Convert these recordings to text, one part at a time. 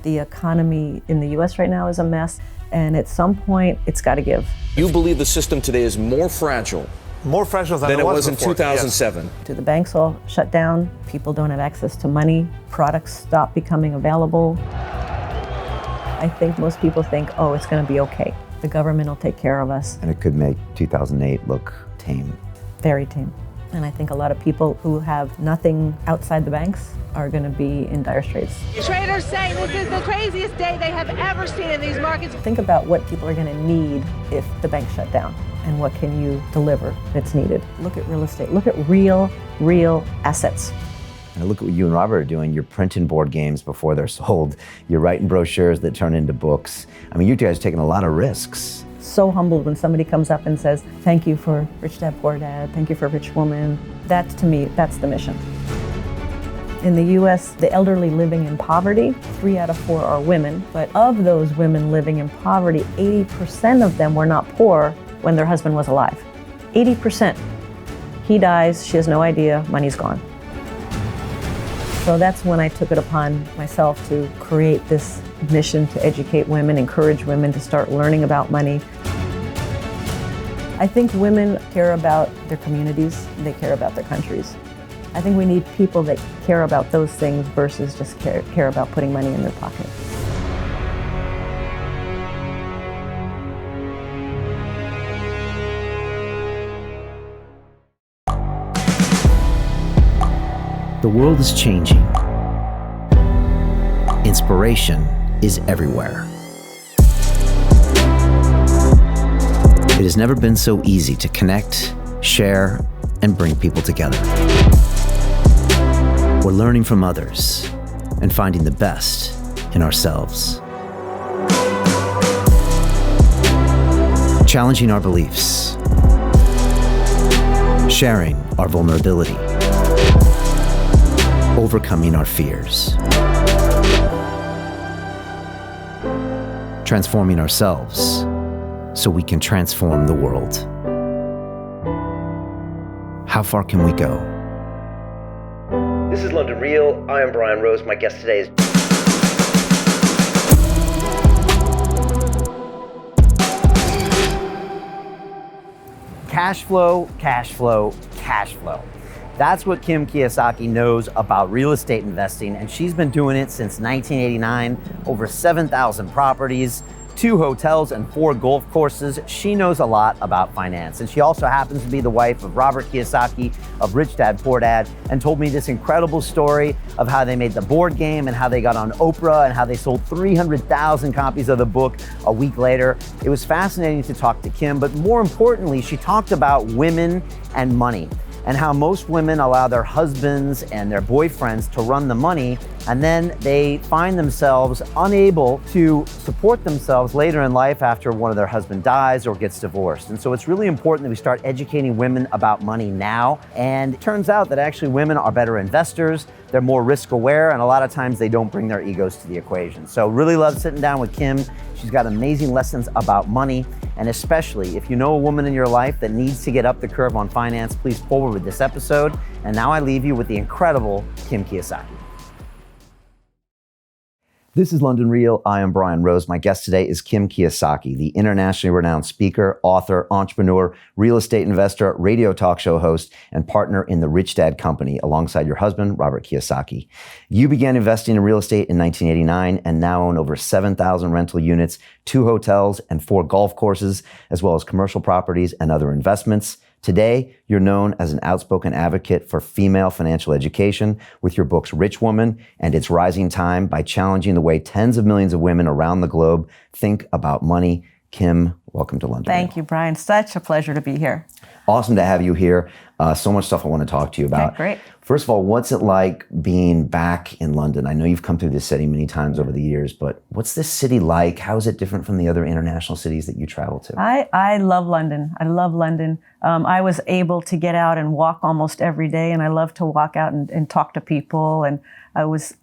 The economy in the US right now is a mess, and at some point, it's got to give. You believe the system today is more fragile than it was in before. 2007. Yes. Do the banks all shut down? People don't have access to money. Products stop becoming available. I think most people think, oh, it's going to be okay. The government will take care of us. And it could make 2008 look tame. Very tame. And I think a lot of people who have nothing outside the banks are going to be in dire straits. Traders say this is the craziest day they have ever seen in these markets. Think about what people are going to need if the banks shut down, and what can you deliver that's needed. Look at real estate. Look at real assets. And look at what you and Robert are doing. You're printing board games before they're sold. You're writing brochures that turn into books. I mean, you guys are taking a lot of risks. So humbled when somebody comes up and says, thank you for Rich Dad, Poor Dad, thank you for Rich Woman. That's, to me, that's the mission. In the US, the elderly living in poverty, 3 out of 4 are women. But of those women living in poverty, 80% of them were not poor when their husband was alive. 80%. He dies, she has no idea, money's gone. So that's when I took it upon myself to create this mission to educate women, encourage women to start learning about money. I think women care about their communities, they care about their countries. I think we need people that care about those things versus just care about putting money in their pocket. The world is changing. Inspiration is everywhere. It has never been so easy to connect, share, and bring people together. We're learning from others and finding the best in ourselves. Challenging our beliefs. Sharing our vulnerability. Overcoming our fears. Transforming ourselves so we can transform the world. How far can we go? This is London Real. I am Brian Rose. My guest today is cash flow, cash flow, cash flow. That's what Kim Kiyosaki knows about real estate investing, and she's been doing it since 1989, over 7,000 properties, 2 hotels, and 4 golf courses. She knows a lot about finance, and she also happens to be the wife of Robert Kiyosaki of Rich Dad, Poor Dad, and told me this incredible story of how they made the board game and how they got on Oprah and how they sold 300,000 copies of the book a week later. It was fascinating to talk to Kim, but more importantly, she talked about women and money, and how most women allow their husbands and their boyfriends to run the money, and then they find themselves unable to support themselves later in life after one of their husband dies or gets divorced. And so it's really important that we start educating women about money now. And it turns out that actually women are better investors, they're more risk aware, and a lot of times they don't bring their egos to the equation. So really love sitting down with Kim. She's got amazing lessons about money. And especially if you know a woman in your life that needs to get up the curve on finance, please forward with this episode. And now I leave you with the incredible Kim Kiyosaki. This is London Real. I am Brian Rose. My guest today is Kim Kiyosaki, the internationally renowned speaker, author, entrepreneur, real estate investor, radio talk show host, and partner in the Rich Dad Company alongside your husband, Robert Kiyosaki. You began investing in real estate in 1989 and now own over 7,000 rental units, 2 hotels, and 4 golf courses, as well as commercial properties and other investments. Today, you're known as an outspoken advocate for female financial education with your books Rich Woman and It's Rising Time by challenging the way tens of millions of women around the globe think about money. Kim, welcome to London. Thank you, Brian. Such a pleasure to be here. Awesome to have you here. So much stuff I want to talk to you about. Okay, great. First of all, what's it like being back in London? I know you've come through this city many times over the years, but what's this city like? How is it different from the other international cities that you travel to? I love London. I love London. I was able to get out and walk almost every day, and I love to walk out and talk to people. And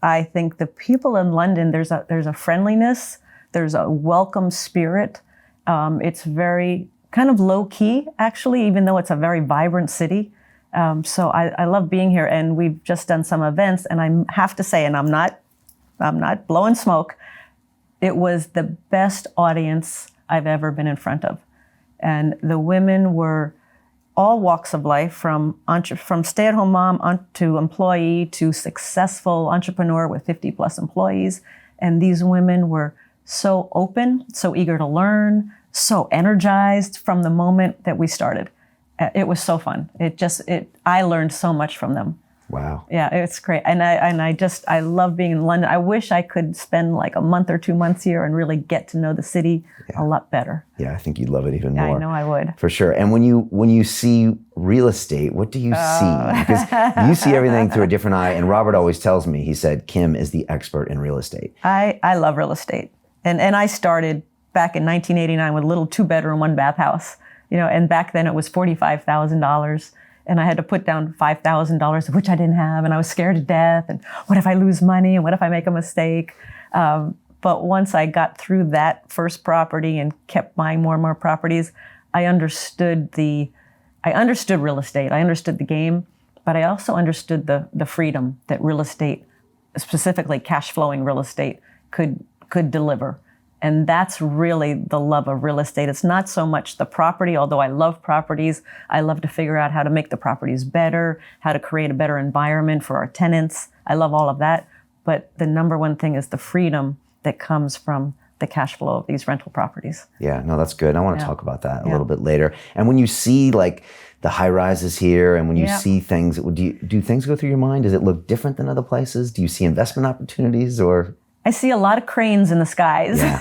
I think the people in London, there's a friendliness, there's a welcome spirit. It's very kind of low key, actually, even though it's a very vibrant city. So I love being here, and we've just done some events, and I have to say, and I'm not I'm not blowing smoke. It was the best audience I've ever been in front of. And the women were all walks of life, from stay-at-home mom to employee to successful entrepreneur with 50 plus employees. And these women were so open, so eager to learn, so energized from the moment that we started. It was so fun. I learned so much from them. Wow. Yeah, it's great. And I love being in London. I wish I could spend like a month or 2 months here and really get to know the city a lot better. Yeah, I think you'd love it even more. I know I would. For sure. And when you see real estate, what do you see? Because you see everything through a different eye. And Robert always tells me, he said, Kim is the expert in real estate. I love real estate. And I started back in 1989 with a little 2-bedroom, 1-bath house. And back then it was $45,000. And I had to put down $5,000, which I didn't have. And I was scared to death. And what if I lose money? And what if I make a mistake? But once I got through that first property and kept buying more and more properties, I understood real estate. I understood the game, but I also understood the freedom that real estate, specifically cash flowing real estate, could deliver. And that's really the love of real estate. It's not so much the property, although I love properties. I love to figure out how to make the properties better, how to create a better environment for our tenants. I love all of that. But the number one thing is the freedom that comes from the cash flow of these rental properties. Yeah, no, that's good. I want to talk about that a little bit later. And when you see like the high rises here, and when you see things, do things go through your mind? Does it look different than other places? Do you see investment opportunities or? I see a lot of cranes in the skies. Yeah,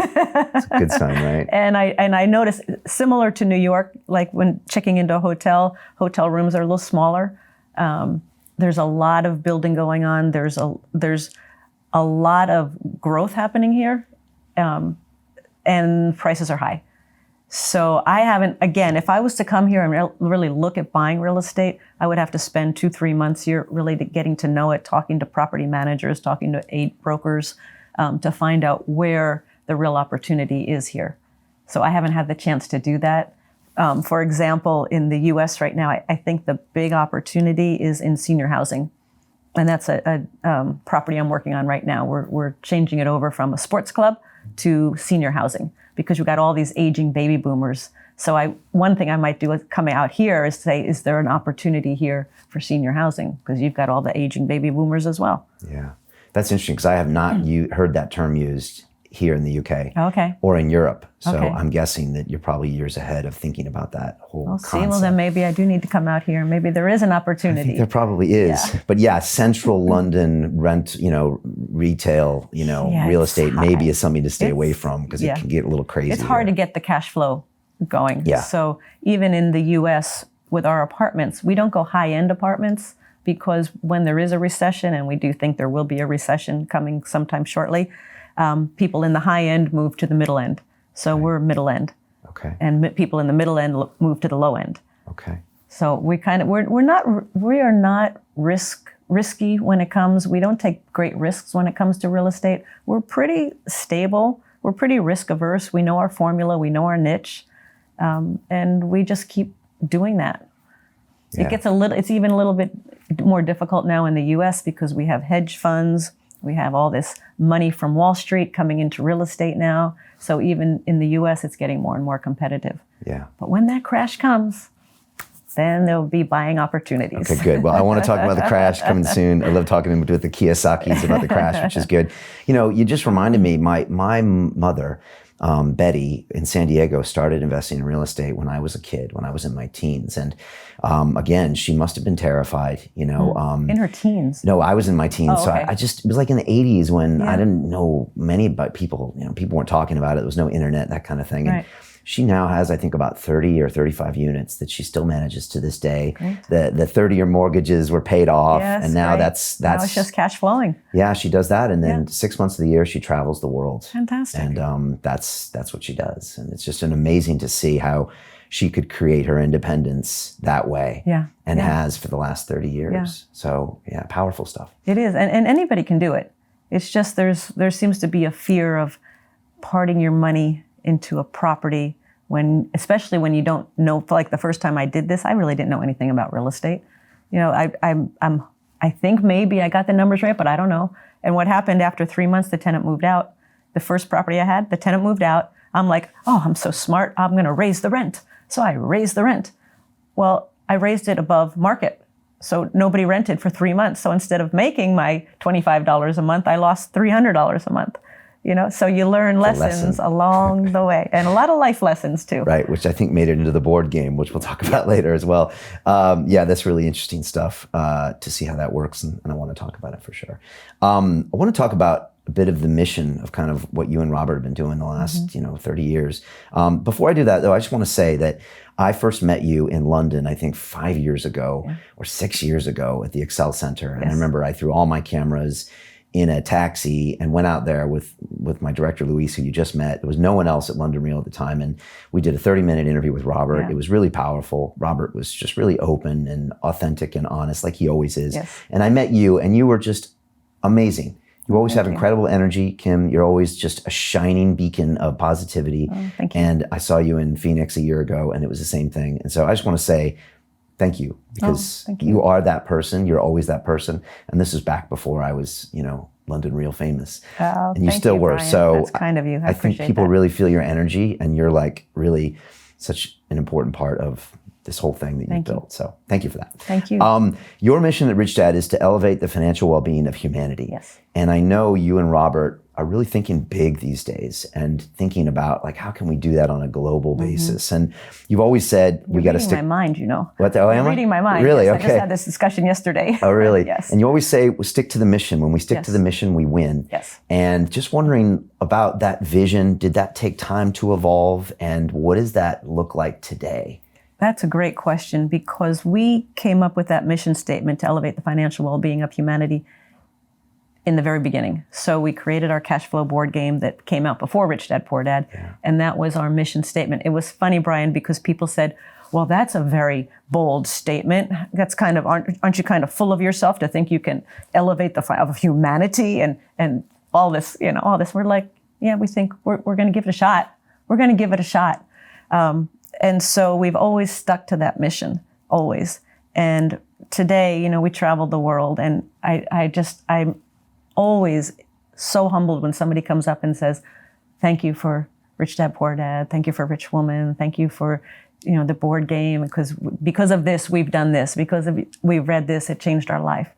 it's a good sign, right? And I notice, similar to New York, like when checking into a hotel rooms are a little smaller. There's a lot of building going on. There's a lot of growth happening here, and prices are high. So I haven't, again, if I was to come here and really look at buying real estate, I would have to spend 2-3 months here really getting to know it, talking to property managers, talking to brokers, to find out where the real opportunity is here. So I haven't had the chance to do that. For example, in the US right now, I think the big opportunity is in senior housing. And that's a property I'm working on right now. We're changing it over from a sports club to senior housing because we've got all these aging baby boomers. So one thing I might do coming out here is say, is there an opportunity here for senior housing? Because you've got all the aging baby boomers as well. Yeah. That's interesting because I have not heard that term used here in the UK or in Europe. So I'm guessing that you're probably years ahead of thinking about that whole concept. Well, then maybe I do need to come out here. Maybe there is an opportunity. I think there probably is. Yeah. But yeah, central London retail, real estate maybe is something to stay away from because it can get a little crazy. It's hard to get the cash flow going. Yeah. So even in the US with our apartments, we don't go high-end apartments because when there is a recession, and we do think there will be a recession coming sometime shortly, people in the high end move to the middle end. So we're middle end. Okay. And people in the middle end move to the low end. Okay. So we are not risky when it comes. We don't take great risks when it comes to real estate. We're pretty stable. We're pretty risk averse. We know our formula. We know our niche, and we just keep doing that. Yeah. It's even a little bit more difficult now in the U.S. because we have hedge funds. We have all this money from Wall Street coming into real estate now. So even in the U.S., it's getting more and more competitive. Yeah. But when that crash comes, then there'll be buying opportunities. Okay, good. Well, I want to talk about the crash coming soon. I love talking with the Kiyosakis about the crash, which is good. You just reminded me, my mother, Betty in San Diego, started investing in real estate when I was a kid, when I was in my teens. And again, she must have been terrified, in her teens? No, I was in my teens. Oh, okay. So it was like in the 80s when I didn't know many about people, people weren't talking about it. There was no internet, that kind of thing. Right. And she now has, I think, about 30 or 35 units that she still manages to this day. Great. The 30-year mortgages were paid off, and now that's now it's just cash flowing. Yeah, she does that, and then 6 months of the year she travels the world. Fantastic. And that's what she does, and it's just amazing to see how she could create her independence that way. Yeah, and has for the last 30 years. Yeah. So powerful stuff. It is, and anybody can do it. It's just there seems to be a fear of parting your money into a property especially when you don't know. Like the first time I did this, I really didn't know anything about real estate. I I think maybe I got the numbers right, but I don't know. And what happened after 3 months, the tenant moved out. The first property I had, the tenant moved out. I'm like, oh, I'm so smart. I'm going to raise the rent. So I raised the rent. Well, I raised it above market. So nobody rented for 3 months. So instead of making my $25 a month, I lost $300 a month. So you learn lessons along the way, and a lot of life lessons too. Right, which I think made it into the board game, which we'll talk about later as well. Yeah, that's really interesting stuff to see how that works, and I want to talk about it for sure. I want to talk about a bit of the mission of kind of what you and Robert have been doing the last 30 years. Before I do that, though, I just want to say that I first met you in London, I think 5 years ago or 6 years ago at the Excel Center. And I remember I threw all my cameras in a taxi and went out there with my director, Luis, who you just met. There was no one else at London Real at the time. And we did a 30-minute interview with Robert. Yeah. It was really powerful. Robert was just really open and authentic and honest, like he always is. Yes. And I met you, and you were just amazing. You always have incredible energy, Kim. You're always just a shining beacon of positivity. Oh, thank you. And I saw you in Phoenix a year ago, and it was the same thing. And so I just want to say thank you, because you are that person. You're always that person. And this is back before I was, London Real famous. Oh, and you still were. Brian. So that's kind of you. I think people really feel your energy, and you're like really such an important part of this whole thing that you've built. So thank you for that. Thank you. Your mission at Rich Dad is to elevate the financial well-being of humanity. Yes. And I know you and Robert are really thinking big these days and thinking about, like, how can we do that on a global basis? And you've always said we got to stick. Reading my mind, What? Oh, am I? Reading my mind. Really? Yes, Okay. I just had this discussion yesterday. Oh, really? Yes. And you always say, we stick to the mission. When we stick to the mission, we win. Yes. And just wondering about that vision. Did that take time to evolve? And what does that look like today? That's a great question, because we came up with that mission statement to elevate the financial well-being of humanity in the very beginning. So we created our cash flow board game that came out before Rich Dad, Poor Dad. Yeah. And that was our mission statement. It was funny, Brian, because people said, well, that's a very bold statement. That's kind of, aren't you kind of full of yourself to think you can elevate the of humanity and all this, all this. We're like, yeah, we think we're going to give it a shot. We're going to give it a shot. And so we've always stuck to that mission, always. And today, we traveled the world, and I'm always so humbled when somebody comes up and says, thank you for Rich Dad, Poor Dad. Thank you for Rich Woman. Thank you for, the board game. Because of this, we've done this. Because we've read this, it changed our life.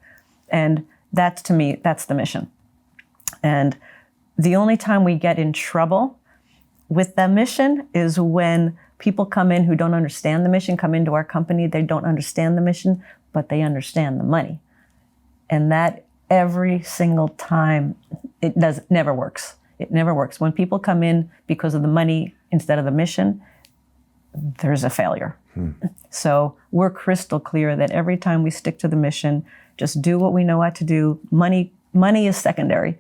And that's, to me, that's the mission. And the only time we get in trouble with that mission is when people come in who don't understand the mission, come into our company, they don't understand the mission, but they understand the money. And that every single time, it never works. It never works. When people come in because of the money instead of the mission, there's a failure. So we're crystal clear that every time we stick to the mission, just do what we know how to do. Money is secondary.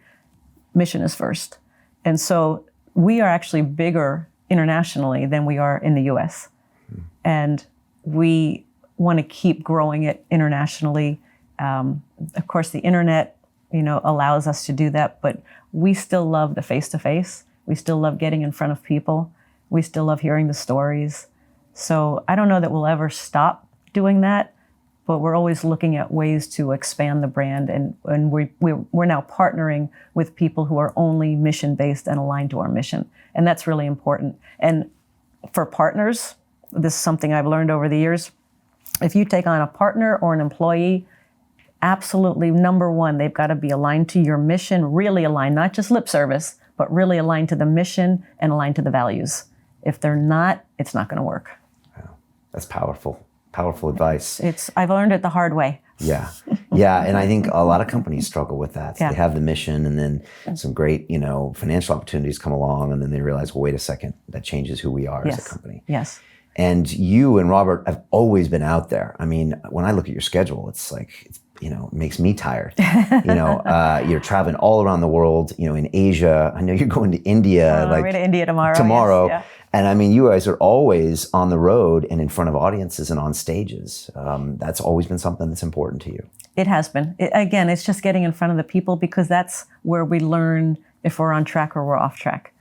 Mission is first. And so we are actually bigger internationally than we are in the US. And we want to keep growing it internationally. Of course, the internet, allows us to do that, but we still love the face-to-face. We still love getting in front of people. We still love hearing the stories. So I don't know that we'll ever stop doing that, but we're always looking at ways to expand the brand. And we're now partnering with people who are only mission-based and aligned to our mission. And that's really important. And for partners, this is something I've learned over the years. If you take on a partner or an employee, absolutely, number one, they've got to be aligned to your mission, really aligned, not just lip service, but really aligned to the mission and aligned to the values. If they're not, it's not going to work. Wow. That's powerful. Powerful advice. I've learned it the hard way. Yeah. Yeah. And I think a lot of companies struggle with that. So they have the mission, and then some great, financial opportunities come along, and then they realize, well, wait a second, that changes who we are as a company. Yes. And you and Robert have always been out there. I mean, when I look at your schedule, it's like, it makes me tired. You're traveling all around the world, in Asia. I know you're going to India. We're to India tomorrow. Tomorrow. Yes, yeah. And I mean, you guys are always on the road and in front of audiences and on stages. That's always been something that's important to you. It has been. Again, it's just getting in front of the people, because that's where we learn if we're on track or we're off track.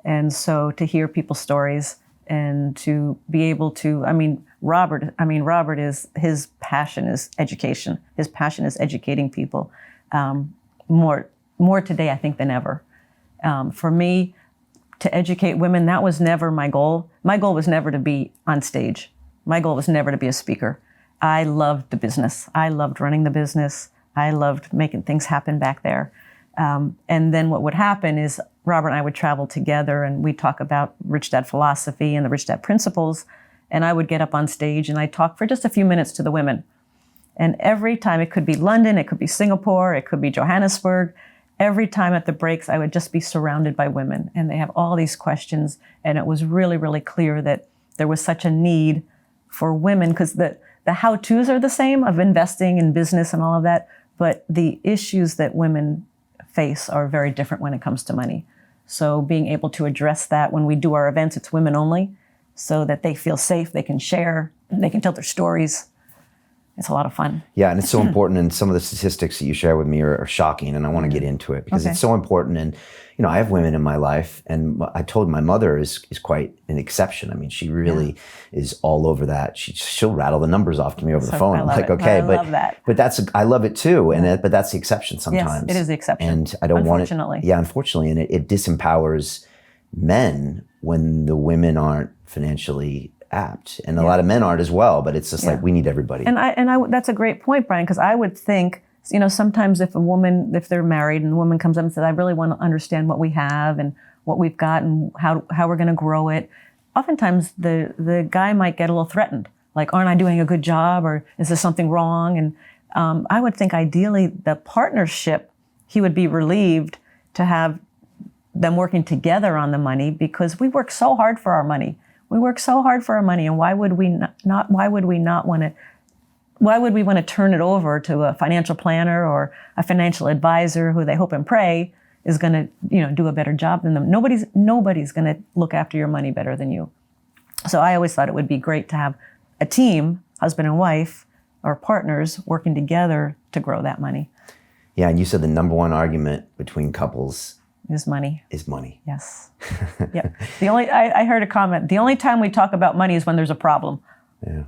And so to hear people's stories and to be able to, Robert is, his passion is education. His passion is educating people, more today, I think, than ever. For me, to educate women, that was never my goal. My goal was never to be on stage. My goal was never to be a speaker. I loved the business. I loved running the business. I loved making things happen back there. And then what would happen is Robert and I would travel together and we'd talk about Rich Dad philosophy and the Rich Dad principles. And I would get up on stage and I'd talk for just a few minutes to the women. And every time, it could be London, it could be Singapore, it could be Johannesburg. Every time at the breaks, I would just be surrounded by women and they have all these questions. And it was really, really clear that there was such a need for women, because the how-tos are the same of investing in business and all of that, but the issues that women face are very different when it comes to money. So being able to address that when we do our events, it's women only, so that they feel safe, they can share, they can tell their stories. It's a lot of fun. Yeah, and it's so important, and some of the statistics that you share with me are shocking, and I want to get into it because it's so important. And I have women in my life, and I told my mother is quite an exception. I mean, she really is all over that. She'll rattle the numbers off to me over the phone. I'm like, okay, but I love it too, and but that's the exception sometimes. Yes, it is the exception, and I don't want it. Unfortunately, and it disempowers men when the women aren't financially apt, and a lot of men aren't as well, but it's just like we need everybody. And I that's a great point, Brian, because I would think, sometimes if they're married and the woman comes up and says, I really want to understand what we have and what we've got and how we're going to grow it, oftentimes the guy might get a little threatened, like, aren't I doing a good job, or is there something wrong? And I would think ideally the partnership, he would be relieved to have them working together on the money, because we work so hard for our money. We work so hard for our money, and why would we want to turn it over to a financial planner or a financial advisor who they hope and pray is going to, do a better job than them? Nobody's going to look after your money better than you. So I always thought it would be great to have a team, husband and wife, or partners working together to grow that money. Yeah, and you said the number one argument between couples is money. Yes. Yeah. I heard a comment, the only time we talk about money is when there's a problem. Yeah.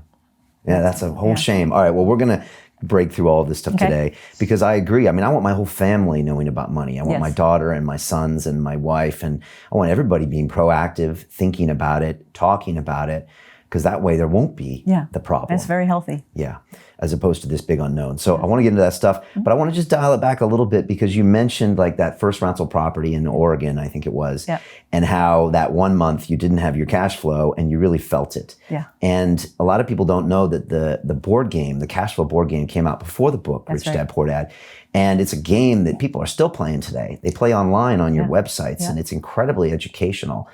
Yeah, that's a whole shame. All right, well, we're going to break through all of this stuff today, because I agree. I mean, I want my whole family knowing about money. I want my daughter and my sons and my wife, and I want everybody being proactive, thinking about it, talking about it, because that way there won't be the problem. It's very healthy. Yeah, as opposed to this big unknown. So I want to get into that stuff, but I want to just dial it back a little bit, because you mentioned like that first rental property in Oregon, I think it was, and how that 1 month you didn't have your cash flow and you really felt it. Yeah. And a lot of people don't know that the board game, the cash flow board game, came out before the book, Rich Dad Poor Dad. And it's a game that people are still playing today. They play online on your websites, and it's incredibly educational.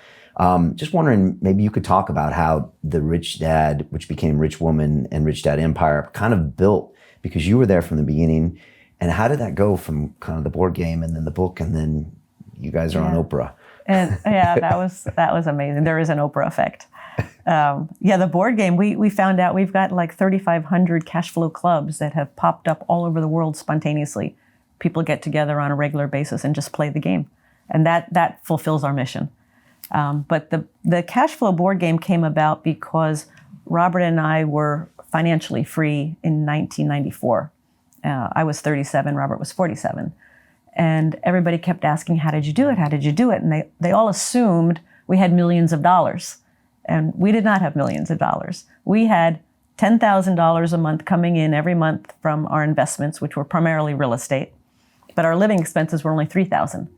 Just wondering, maybe you could talk about how the Rich Dad, which became Rich Woman, and Rich Dad Empire kind of built, because you were there from the beginning. And how did that go from kind of the board game and then the book, and then you guys are on Oprah? And that was amazing. There is an Oprah effect. The board game, we found out we've got like 3,500 cash flow clubs that have popped up all over the world spontaneously. People get together on a regular basis and just play the game. And that fulfills our mission. But the cash flow board game came about because Robert and I were financially free in 1994. I was 37, Robert was 47. And everybody kept asking, how did you do it? How did you do it? And they all assumed we had millions of dollars. And we did not have millions of dollars. We had $10,000 a month coming in every month from our investments, which were primarily real estate. But our living expenses were only $3,000.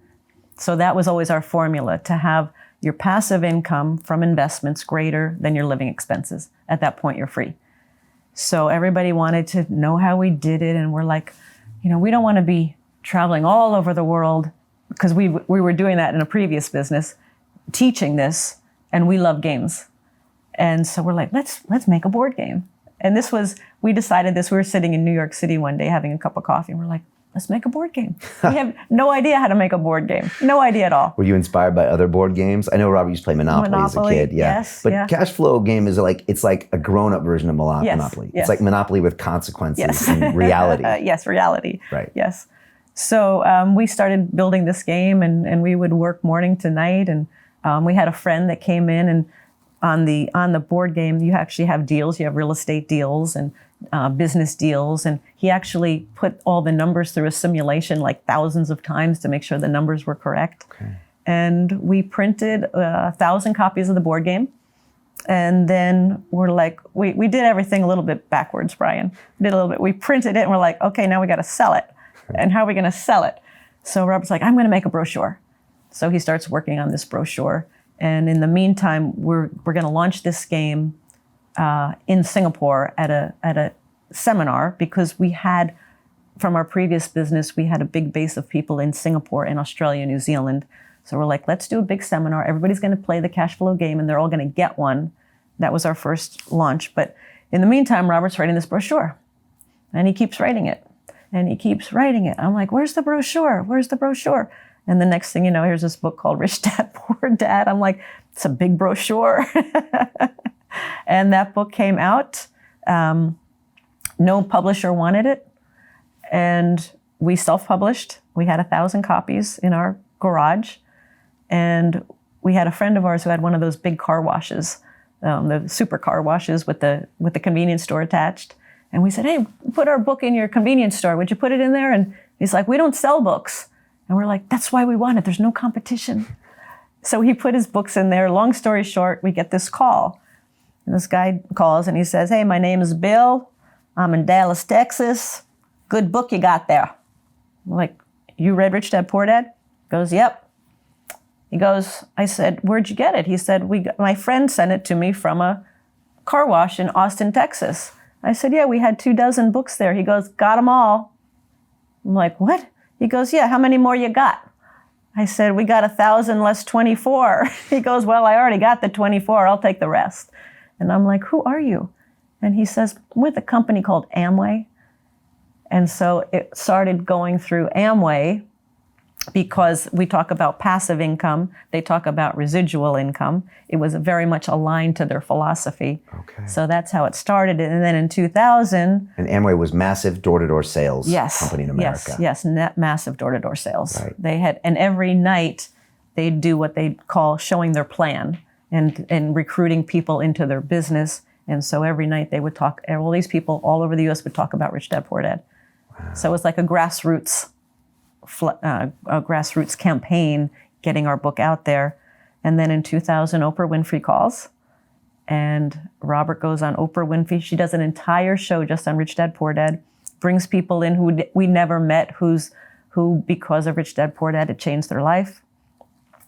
So that was always our formula, to have your passive income from investments greater than your living expenses. At that point, you're free. So everybody wanted to know how we did it. And we're like, we don't want to be traveling all over the world, because we were doing that in a previous business, teaching this, and we love games. And so we're like, let's make a board game. And we decided this, we were sitting in New York City one day having a cup of coffee, and we're like, let's make a board game. We have no idea how to make a board game. No idea at all. Were you inspired by other board games? I know Robert used to play Monopoly as a kid. Yeah. Yes. But cash flow game is it's like a grown-up version of Monopoly. Yes. It's like Monopoly with consequences and reality. Yes, reality. Right. Yes. So we started building this game, and we would work morning to night. And we had a friend that came in, and on the board game, you actually have deals. You have real estate deals and business deals. And he actually put all the numbers through a simulation like thousands of times to make sure the numbers were correct. Okay. And we printed 1,000 copies of the board game. And then we're like, we did everything a little bit backwards, Brian. We printed it and we're like, okay, now we got to sell it. And how are we going to sell it? So Robert's like, I'm going to make a brochure. So he starts working on this brochure. And in the meantime, we're going to launch this game in Singapore at a seminar, because we had, from our previous business, we had a big base of people in Singapore and Australia, New Zealand. So we're like, let's do a big seminar. Everybody's going to play the cash flow game and they're all going to get one. That was our first launch. But in the meantime, Robert's writing this brochure and he keeps writing it and he keeps writing it. I'm like, where's the brochure? Where's the brochure? And the next thing you know, here's this book called Rich Dad, Poor Dad. I'm like, it's a big brochure. And that book came out. No publisher wanted it. And we self-published. We had 1,000 copies in our garage. And we had a friend of ours who had one of those big car washes, the super car washes with the convenience store attached. And we said, hey, put our book in your convenience store. Would you put it in there? And he's like, we don't sell books. And we're like, that's why we want it. There's no competition. So he put his books in there. Long story short, we get this call. And this guy calls and he says, hey, my name is Bill. I'm in Dallas, Texas. Good book you got there. I'm like, you read Rich Dad, Poor Dad? He goes, yep. He goes, I said, where'd you get it? He said, my friend sent it to me from a car wash in Austin, Texas. I said, yeah, we had 24 books there. He goes, got them all. I'm like, what? He goes, yeah, how many more you got? I said, we got 1,000 less 24. He goes, well, I already got the 24. I'll take the rest. And I'm like, who are you? And he says, I'm with a company called Amway. And so it started going through Amway, because we talk about passive income, they talk about residual income. It was very much aligned to their philosophy. Okay. So that's how it started. And then in 2000... And Amway was massive door-to-door sales company in America. Yes, massive door-to-door sales. Right. They had, and every night they'd do what they call showing their plan and recruiting people into their business. And so every night they would talk, all these people all over the U.S. would talk about Rich Dad, Poor Dad. Wow. So it was like a grassroots campaign, getting our book out there. And then in 2000, Oprah Winfrey calls, and Robert goes on Oprah Winfrey. She does an entire show just on Rich Dad, Poor Dad, brings people in who we never met, who because of Rich Dad, Poor Dad, it changed their life.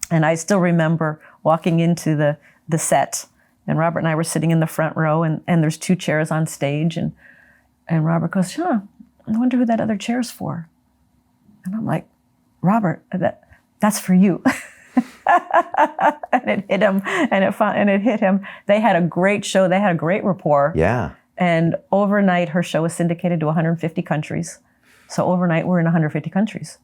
And I still remember walking into the set, and Robert and I were sitting in the front row, and there's 2 chairs on stage, and Robert goes, I wonder who that other chair's for. And I'm like, Robert, that's for you. And it hit him, and it hit him. They had a great show. They had a great rapport. Yeah. And overnight, her show was syndicated to 150 countries. So overnight, we're in 150 countries.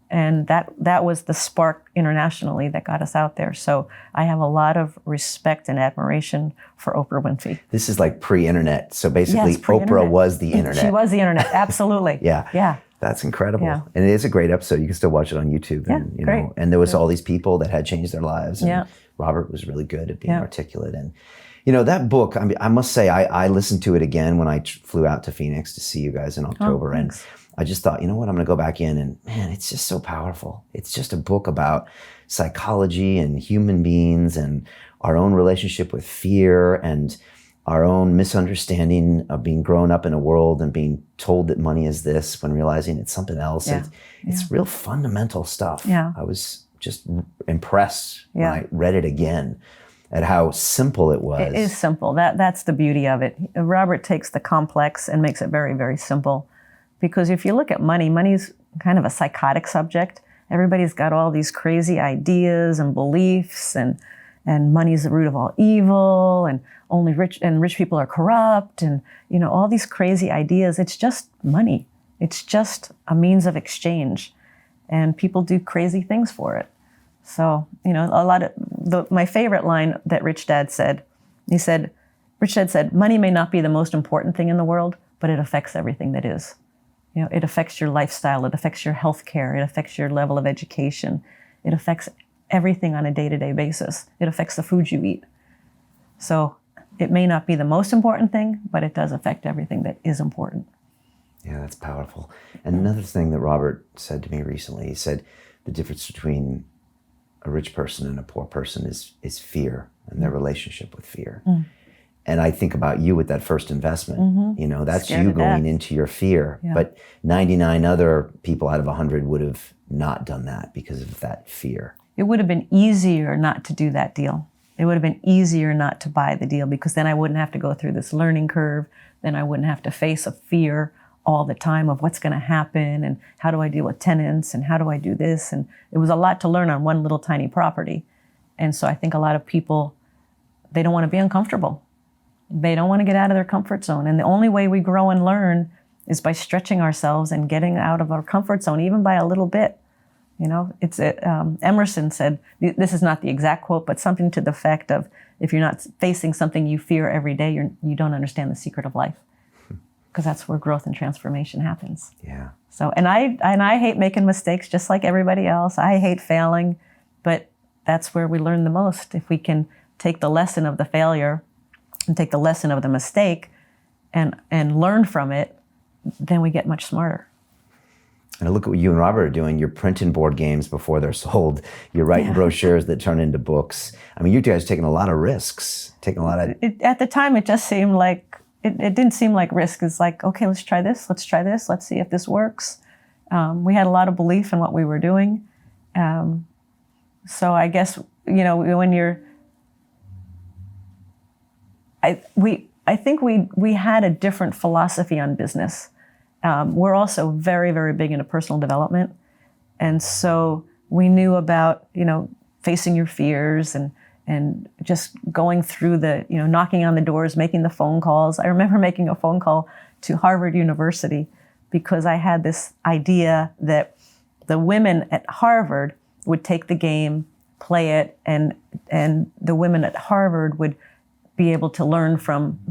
And that was the spark internationally that got us out there. So I have a lot of respect and admiration for Oprah Winfrey. This is like pre-internet. So basically, yes, pre-internet. Oprah was the internet. She was the internet, absolutely. Yeah. Yeah. That's incredible. Yeah. And it is a great episode. You can still watch it on YouTube. And, Yeah, great. And there was all these people that had changed their lives. And Yeah. Robert was really good at being articulate. And, that book, I must say, I listened to it again when I flew out to Phoenix to see you guys in October. And I just thought, you know what, I'm going to go back in, and man, it's just so powerful. It's just a book about psychology and human beings and our own relationship with fear and our own misunderstanding of being grown up in a world and being told that money is this when realizing it's something else. Yeah. It's real fundamental stuff. Yeah. I was just impressed when Yeah. I read it again at how simple it was. It is simple. That's the beauty of it. Robert takes the complex and makes it very, very simple. Because if you look at money's kind of a psychotic subject. Everybody's got all these crazy ideas and beliefs, and money's the root of all evil, and only rich people are corrupt, and all these crazy ideas. It's just money. It's just a means of exchange, and people do crazy things for it. So a lot of my favorite line that Rich Dad said. Rich Dad said, "Money may not be the most important thing in the world, but it affects everything that is. It affects your lifestyle. It affects your health care. It affects your level of education. It affects everything on a day-to-day basis. It affects the food you eat." So it may not be the most important thing, but it does affect everything that is important. Yeah, that's powerful. And another thing that Robert said to me recently, he said the difference between a rich person and a poor person is fear and their relationship with fear. And I think about you with that first investment. You know, that's Scared you to going death. into your fear. Yeah. But 99 other people out of 100 would have not done that because of that fear. It would have been easier not to do that deal. It would have been easier not to buy the deal because then I wouldn't have to go through this learning curve. Then I wouldn't have to face a fear all the time of what's going to happen and how do I deal with tenants and how do I do this. And it was a lot to learn on one little tiny property. And so I think a lot of people, they don't want to be uncomfortable. They don't want to get out of their comfort zone. And the only way we grow and learn is by stretching ourselves and getting out of our comfort zone, even by a little bit. You know, Emerson said, this is not the exact quote, but something to the effect of, if you're not facing something you fear every day, you don't understand the secret of life. Because that's where growth and transformation happens. Yeah. So, and I hate making mistakes just like everybody else. I hate failing, but that's where we learn the most. If we can take the lesson of the failure and take the lesson of the mistake and learn from it, then we get much smarter. And look at what you and Robert are doing. You're printing board games before they're sold. You're writing brochures that turn into books. I mean, you guys are taking a lot of risks, taking a lot of... At the time, it just seemed like, it didn't seem like risk. It's like, okay, let's try this, let's see if this works. We had a lot of belief in what we were doing. So I guess, you know, when you're... I think we had a different philosophy on business. We're also very, very big into personal development. And so we knew about, you know, facing your fears and just going through knocking on the doors, making the phone calls. I remember making a phone call to Harvard University because I had this idea that the women at Harvard would take the game, play it, and the women at Harvard would be able to learn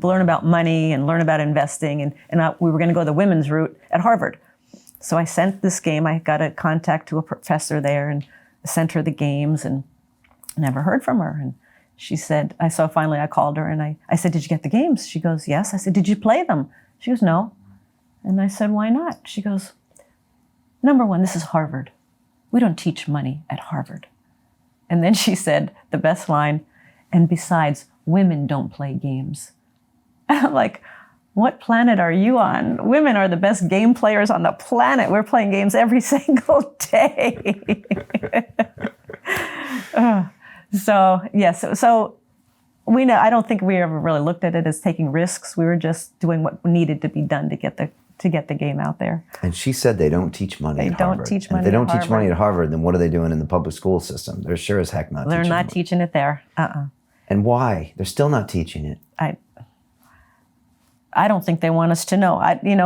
about money and learn about investing. And we were going to go the women's route at Harvard. So I sent this game. I got a contact to a professor there and sent her the games and never heard from her. And she said, finally I called her and I said, did you get the games? She goes, yes. I said, did you play them? She goes, no. And I said, why not? She goes, number one, this is Harvard. We don't teach money at Harvard. And then she said the best line, and besides, women don't play games. I'm like, what planet are you on? Women are the best game players on the planet. We're playing games every single day. So we know, I don't think we ever really looked at it as taking risks. We were just doing what needed to be done to get the game out there. And she said they don't teach money at Harvard. They don't teach And money if they don't at teach money Harvard. at Harvard, then what are they doing in the public school system? They're sure as heck not They're teaching not it. teaching it there. And why? They're still not teaching it. I don't think they want us to know.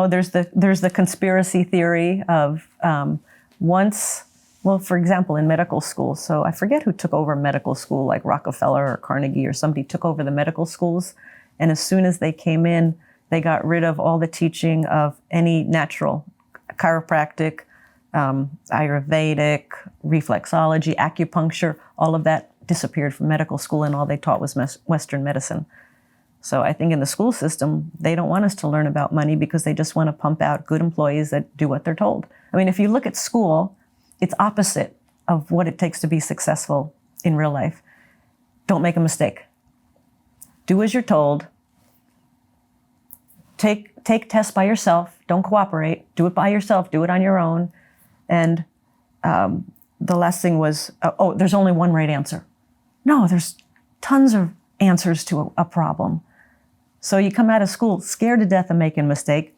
There's the conspiracy theory of for example, in medical school. So I forget who took over medical school, like Rockefeller or Carnegie or somebody took over the medical schools. And as soon as they came in, they got rid of all the teaching of any natural, chiropractic, Ayurvedic, reflexology, acupuncture, all of that disappeared from medical school and all they taught was Western medicine. So I think in the school system, they don't want us to learn about money because they just want to pump out good employees that do what they're told. I mean, if you look at school, it's opposite of what it takes to be successful in real life. Don't make a mistake. Do as you're told. Take tests by yourself. Don't cooperate. Do it by yourself. Do it on your own. And the last thing was, there's only one right answer. No, there's tons of answers to a problem. So you come out of school scared to death of making a mistake.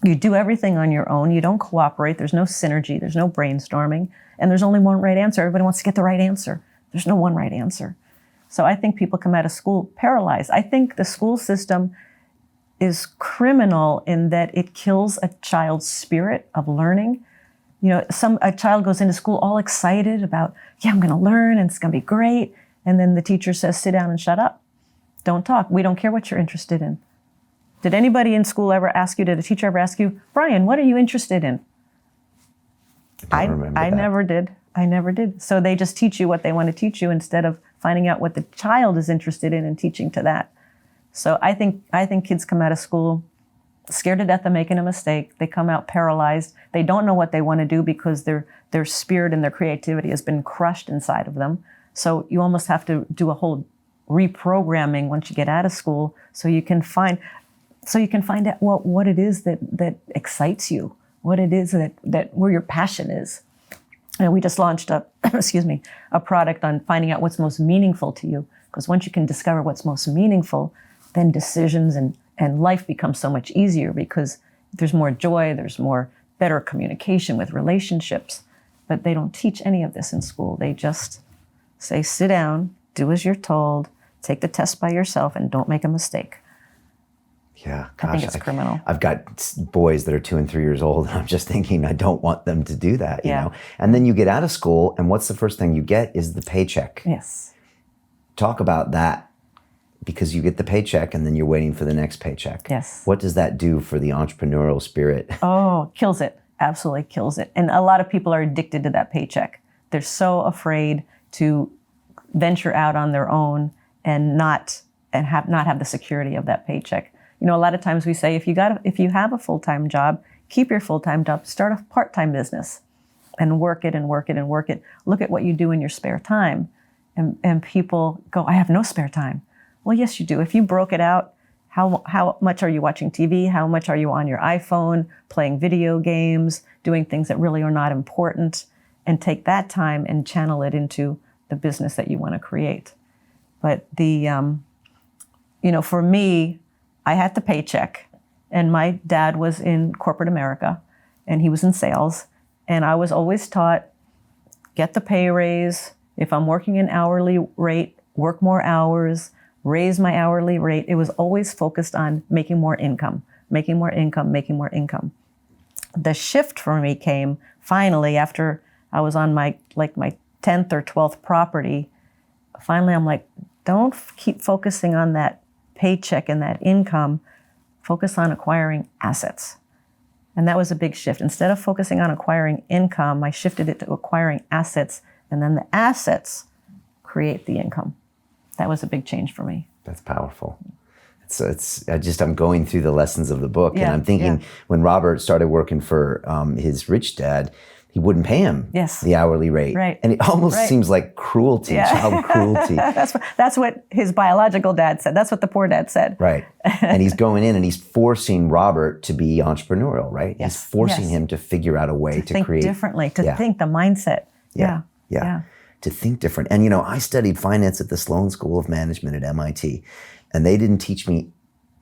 You do everything on your own. You don't cooperate. There's no synergy. There's no brainstorming. And there's only one right answer. Everybody wants to get the right answer. There's no one right answer. So I think people come out of school paralyzed. I think the school system is criminal in that it kills a child's spirit of learning. You know, a child goes into school all excited about, I'm going to learn and it's going to be great. And then the teacher says, sit down and shut up. Don't talk. We don't care what you're interested in. Did anybody in school ever ask you, did a teacher ever ask you, Brian, what are you interested in? I never did. I never did. So they just teach you what they want to teach you instead of finding out what the child is interested in and teaching to that. So I think kids come out of school scared to death of making a mistake. They come out paralyzed. They don't know what they want to do because their spirit and their creativity has been crushed inside of them. So you almost have to do a whole reprogramming once you get out of school, so you can find out what it is that excites you, what it is that where your passion is. And we just launched a product on finding out what's most meaningful to you. Because once you can discover what's most meaningful, then decisions and life becomes so much easier, because there's more joy, there's more better communication with relationships. But they don't teach any of this in school. They just say, sit down, do as you're told, take the test by yourself, and don't make a mistake. Yeah, gosh, I think it's criminal. I've got boys that are 2 and 3 years old, and I'm just thinking, I don't want them to do that, you know? And then you get out of school, and what's the first thing you get is the paycheck. Yes. Talk about that, because you get the paycheck, and then you're waiting for the next paycheck. Yes. What does that do for the entrepreneurial spirit? Oh, kills it. Absolutely kills it. And a lot of people are addicted to that paycheck. They're so afraid to venture out on their own and not have the security of that paycheck. You know, a lot of times we say, if you have a full-time job, keep your full-time job, start a part-time business and work it and work it and work it. Look at what you do in your spare time. And people go, I have no spare time. Well, yes, you do. If you broke it out, how much are you watching TV? How much are you on your iPhone, playing video games, doing things that really are not important? And take that time and channel it into the business that you want to create. But for me, I had the paycheck, and my dad was in corporate America, and he was in sales. And I was always taught, get the pay raise. If I'm working an hourly rate, work more hours, raise my hourly rate. It was always focused on making more income, making more income, making more income. The shift for me came finally after I was on my 10th or 12th property. Finally, I'm like, don't keep focusing on that paycheck and that income, focus on acquiring assets. And that was a big shift. Instead of focusing on acquiring income, I shifted it to acquiring assets, and then the assets create the income. That was a big change for me. That's powerful. I'm going through the lessons of the book, and I'm thinking when Robert started working for his rich dad, he wouldn't pay him the hourly rate. Right. And it almost seems like cruelty, child cruelty. That's what his biological dad said. That's what the poor dad said. Right. And he's going in and he's forcing Robert to be entrepreneurial, right? Yes. He's forcing him to figure out a way to think create. differently, to think the mindset. Yeah. To think different. And I studied finance at the Sloan School of Management at MIT, and they didn't teach me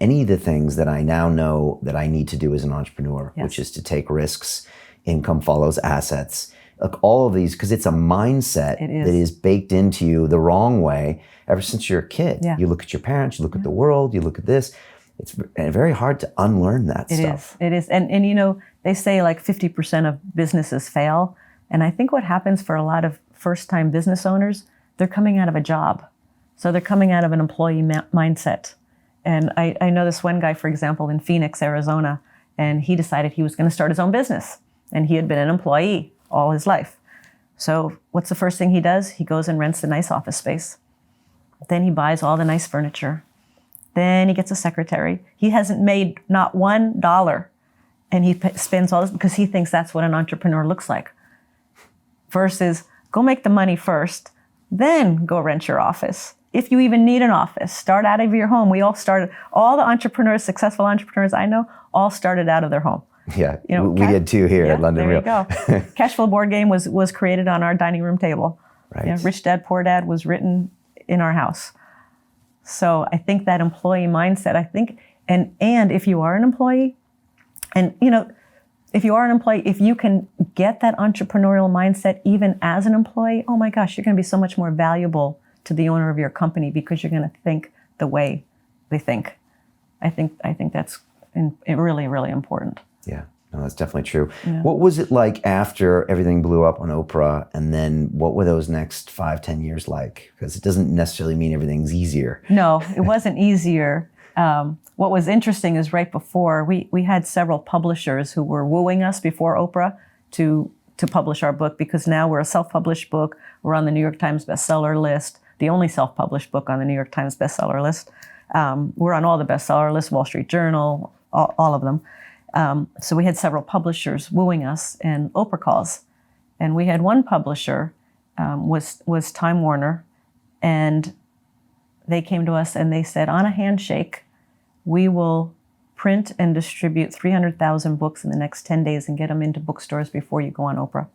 any of the things that I now know that I need to do as an entrepreneur, which is to take risks. Income follows assets. Like all of these, because it's a mindset that is baked into you the wrong way ever since you're a kid. Yeah. You look at your parents, you look at the world, you look at this. It's very hard to unlearn that stuff. It is. And they say like 50% of businesses fail. And I think what happens for a lot of first-time business owners, they're coming out of a job. So they're coming out of an employee mindset. And I know this one guy, for example, in Phoenix, Arizona, and he decided he was going to start his own business. And he had been an employee all his life. So what's the first thing he does? He goes and rents a nice office space. Then he buys all the nice furniture. Then he gets a secretary. He hasn't made not $1. And he spends all this because he thinks that's what an entrepreneur looks like. Versus go make the money first, then go rent your office. If you even need an office, start out of your home. All the entrepreneurs, successful entrepreneurs I know, all started out of their home. Yeah, we did too here at London Real. There you go. Cash Flow board game was created on our dining room table. Right. Rich Dad, Poor Dad was written in our house. So I think that employee mindset, and if you are an employee, if you can get that entrepreneurial mindset even as an employee, oh my gosh, you're going to be so much more valuable to the owner of your company because you're going to think the way they think. I think that's really, really important. Yeah, no, that's definitely true. Yeah. What was it like after everything blew up on Oprah, and then what were those next 5-10 years like? Because it doesn't necessarily mean everything's easier. No, it wasn't easier. What was interesting is right before, we had several publishers who were wooing us before Oprah to publish our book, because now we're a self-published book. We're on the New York Times bestseller list. the only self-published book on the New York Times bestseller list. We're on all the bestseller lists, Wall Street Journal, all of them. So we had several publishers wooing us and Oprah calls. And we had one publisher, was Time Warner, and they came to us and they said, on a handshake, we will print and distribute 300,000 books in the next 10 days and get them into bookstores before you go on Oprah.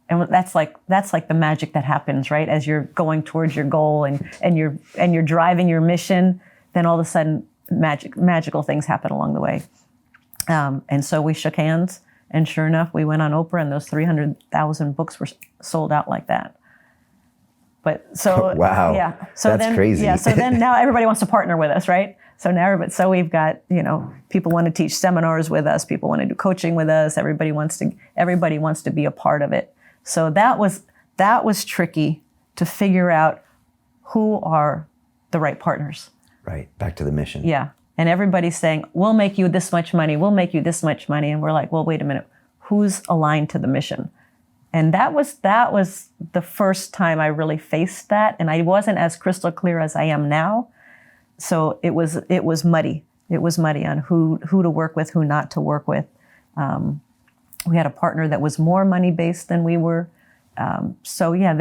And that's like the magic that happens, right? As you're going towards your goal and you're driving your mission, then all of a sudden magical things happen along the way. And so we shook hands, and sure enough, we went on Oprah, and those 300,000 books were sold out like that. But so wow, yeah, so that's then crazy. Yeah, so then now everybody wants to partner with us, right? So we've got, people want to teach seminars with us, people want to do coaching with us. Everybody wants to be a part of it. So that was tricky to figure out who are the right partners. Right, back to the mission. Yeah, and everybody's saying, we'll make you this much money, we'll make you this much money. And we're like, well, wait a minute, who's aligned to the mission? And that was the first time I really faced that. And I wasn't as crystal clear as I am now. So it was muddy. It was muddy on who to work with, who not to work with. We had a partner that was more money-based than we were. So yeah,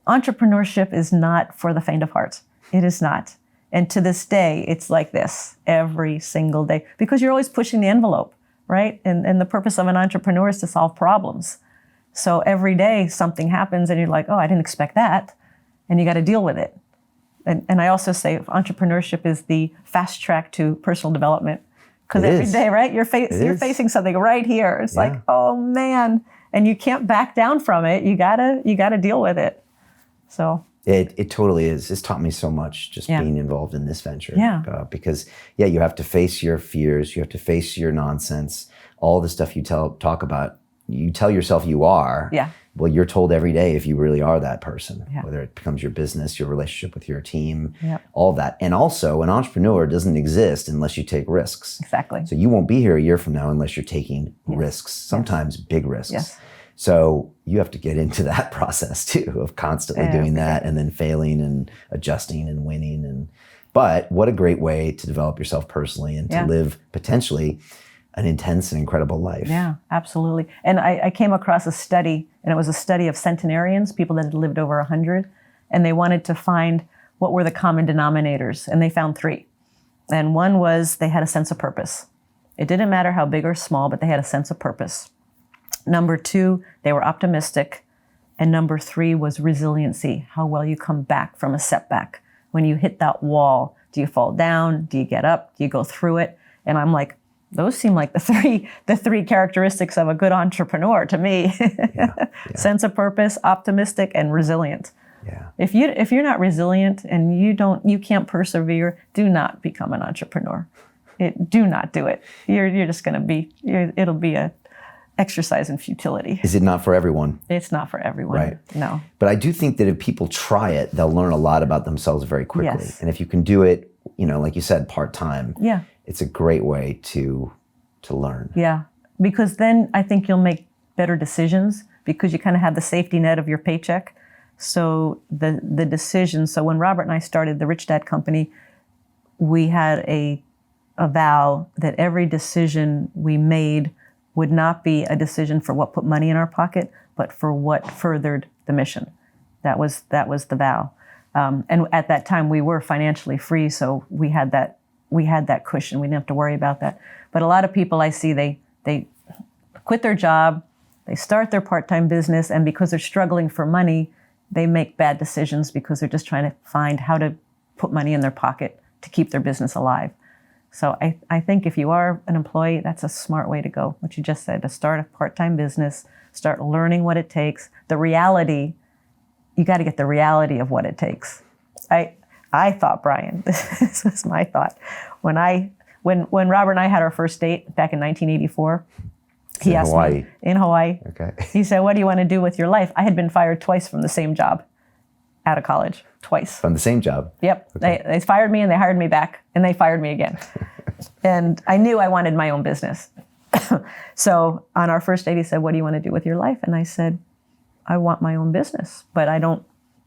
entrepreneurship is not for the faint of heart. It is not. And to this day, it's like this every single day because you're always pushing the envelope, right? And the purpose of an entrepreneur is to solve problems. So every day something happens and you're like, oh, I didn't expect that. And you got to deal with it. And I also say entrepreneurship is the fast track to personal development. Because every day, right, you're facing something right here. It's like, oh man, and you can't back down from it. You gotta deal with it. So it totally is. It's taught me so much just being involved in this venture. Yeah. Because you have to face your fears. You have to face your nonsense. All the stuff you talk about. You tell yourself you are. Yeah. Well, you're told every day if you really are that person, Yeah. whether it becomes your business, your relationship with your team, Yep. all that. And also, an entrepreneur doesn't exist unless you take risks. Exactly. So you won't be here a year from now unless you're taking risks, sometimes big risks. Yes. So you have to get into that process too, of constantly doing that and then failing and adjusting and winning. But what a great way to develop yourself personally and to live potentially an intense and incredible life. Yeah, absolutely. And I came across a study, and it was a study of centenarians, people that had lived over 100, and they wanted to find what were the common denominators, and they found 3. And one was they had a sense of purpose. It didn't matter how big or small, but they had a sense of purpose. Number 2, they were optimistic. And number 3 was resiliency, how well you come back from a setback. When you hit that wall, do you fall down? Do you get up? Do you go through it? And I'm like, those seem like the three characteristics of a good entrepreneur to me. Sense of purpose, optimistic, and resilient. Yeah. If you're not resilient and you can't persevere, do not become an entrepreneur. Do not do it. You're just going to be. It'll be a exercise in futility. Is it not for everyone? It's not for everyone. Right. No. But I do think that if people try it, they'll learn a lot about themselves very quickly. Yes. And if you can do it, like you said, part-time. Yeah. It's a great way to learn. Yeah, because then I think you'll make better decisions because you kind of have the safety net of your paycheck. So the decision. So when Robert and I started the Rich Dad Company, we had a vow that every decision we made would not be a decision for what put money in our pocket, but for what furthered the mission. That was the vow. And at that time we were financially free, so we had that cushion. We didn't have to worry about that. But a lot of people I see, they quit their job, they start their part-time business, and because they're struggling for money, they make bad decisions because they're just trying to find how to put money in their pocket to keep their business alive. So I think if you are an employee, that's a smart way to go. What you just said, to start a part-time business, start learning what it takes. The reality, you got to get the reality of what it takes. I thought, Brian, this was my thought. When Robert and I had our first date back in 1984, he asked me in Hawaii. Okay. He said, "What do you want to do with your life?" I had been fired twice from the same job out of college, twice. From the same job? Yep. Okay. They fired me and they hired me back and they fired me again. And I knew I wanted my own business. So on our first date, he said, "What do you want to do with your life?" And I said, "I want my own business, but I don't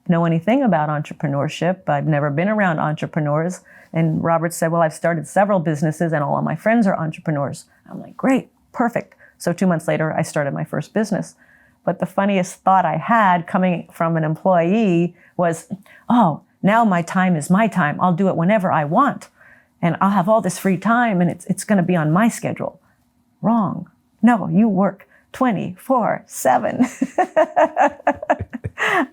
know anything about entrepreneurship. I've never been around entrepreneurs. And Robert said, well, I've started several businesses and all of my friends are entrepreneurs. I'm like, great, perfect. So 2 months later, I started my first business. But the funniest thought I had coming from an employee was, oh, now my time is my time. I'll do it whenever I want. And I'll have all this free time and it's going to be on my schedule. Wrong. No, you work 24/7.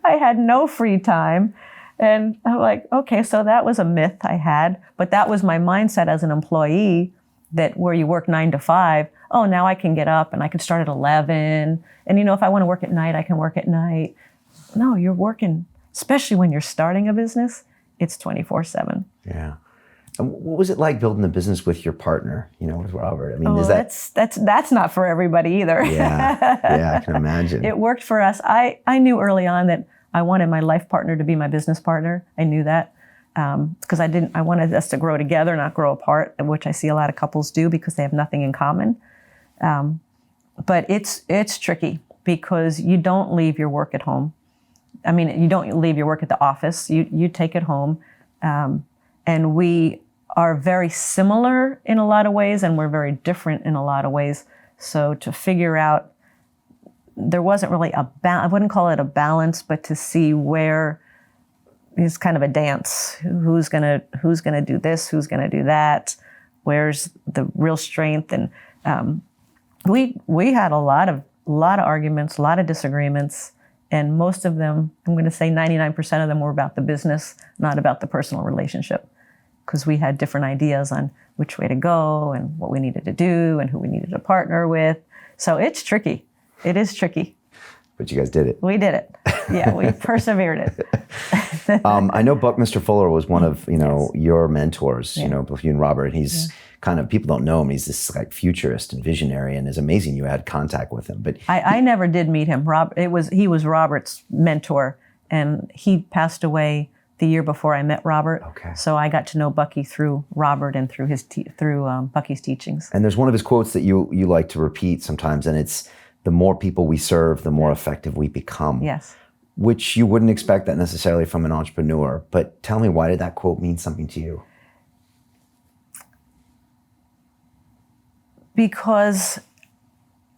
I had no free time. And I'm like, okay, so that was a myth I had. But that was my mindset as an employee, that where you work 9 to 5, oh, now I can get up and I can start at 11. And if I want to work at night, I can work at night. No, you're working, especially when you're starting a business, it's 24/7. Yeah. And what was it like building a business with your partner, with Robert? I mean, that's not for everybody either. Yeah, I can imagine. It worked for us. I knew early on that I wanted my life partner to be my business partner. I knew that because I wanted us to grow together, not grow apart, which I see a lot of couples do because they have nothing in common. But it's tricky because you don't leave your work at home. I mean, you don't leave your work at the office. You take it home. And we are very similar in a lot of ways, and we're very different in a lot of ways. So to figure out, there wasn't really I wouldn't call it a balance, but to see where is kind of a dance. Who's gonna do this? Who's gonna do that? Where's the real strength? And we had a lot of arguments, a lot of disagreements, and most of them, I'm going to say 99% of them, were about the business, not about the personal relationship, because we had different ideas on which way to go and what we needed to do and who we needed to partner with. So it's tricky. It is tricky. But you guys did it. We did it. Yeah, we persevered it. I know Buckminster Fuller was one of your mentors. Both you and Robert. He's kind of, people don't know him. He's this like futurist and visionary, and it's amazing you had contact with him. But I never did meet him. He was Robert's mentor, and he passed away the year before I met Robert. Okay. So I got to know Bucky through Robert and through Bucky's teachings. And there's one of his quotes that you like to repeat sometimes, and it's, the more people we serve, the more effective we become. Yes. Which you wouldn't expect that necessarily from an entrepreneur. But tell me, why did that quote mean something to you? Because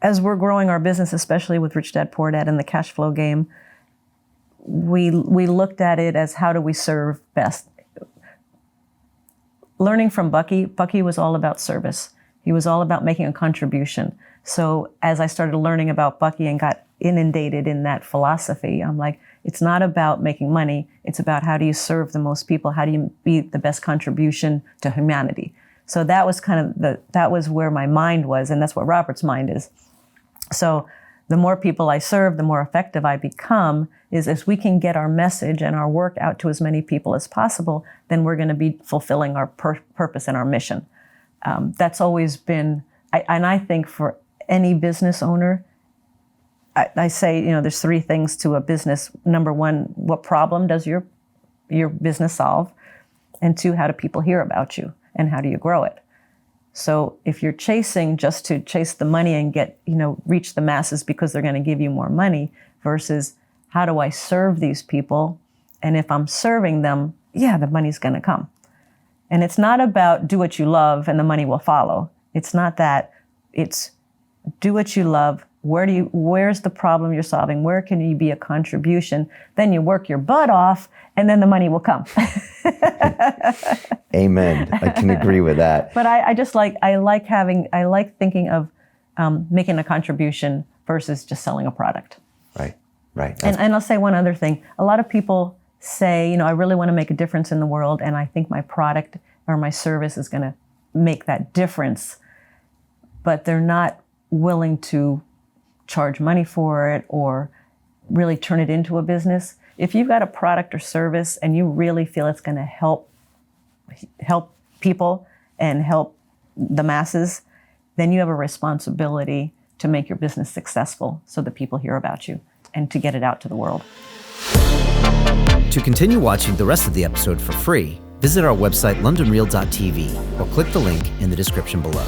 as we're growing our business, especially with Rich Dad Poor Dad and the cash flow game, we looked at it as, how do we serve best? Learning from Bucky was all about service. He was all about making a contribution. So as I started learning about Bucky and got inundated in that philosophy, I'm like, it's not about making money. It's about, how do you serve the most people? How do you be the best contribution to humanity? So that was that was where my mind was, and that's what Robert's mind is. So the more people I serve, the more effective I become, is as we can get our message and our work out to as many people as possible, then we're going to be fulfilling our purpose and our mission. That's always been, I think for any business owner, I say, there's 3 things to a business. Number 1, what problem does your business solve? And 2, how do people hear about you? And how do you grow it? So if you're chasing just to chase the money and get, reach the masses because they're going to give you more money, versus how do I serve these people? And if I'm serving them, the money's going to come. And it's not about do what you love and the money will follow. It's not that. It's do what you love. Where's the problem you're solving? Where can you be a contribution? Then you work your butt off, and then the money will come. Amen. I can agree with that. But I like thinking of making a contribution versus just selling a product. Right. And I'll say one other thing. A lot of people say, I really want to make a difference in the world, and I think my product or my service is going to make that difference. But they're not willing to charge money for it or really turn it into a business. If you've got a product or service and you really feel it's going to help people and help the masses, then you have a responsibility to make your business successful so that people hear about you and to get it out to the world. To continue watching the rest of the episode for free, visit our website londonreal.tv or click the link in the description below.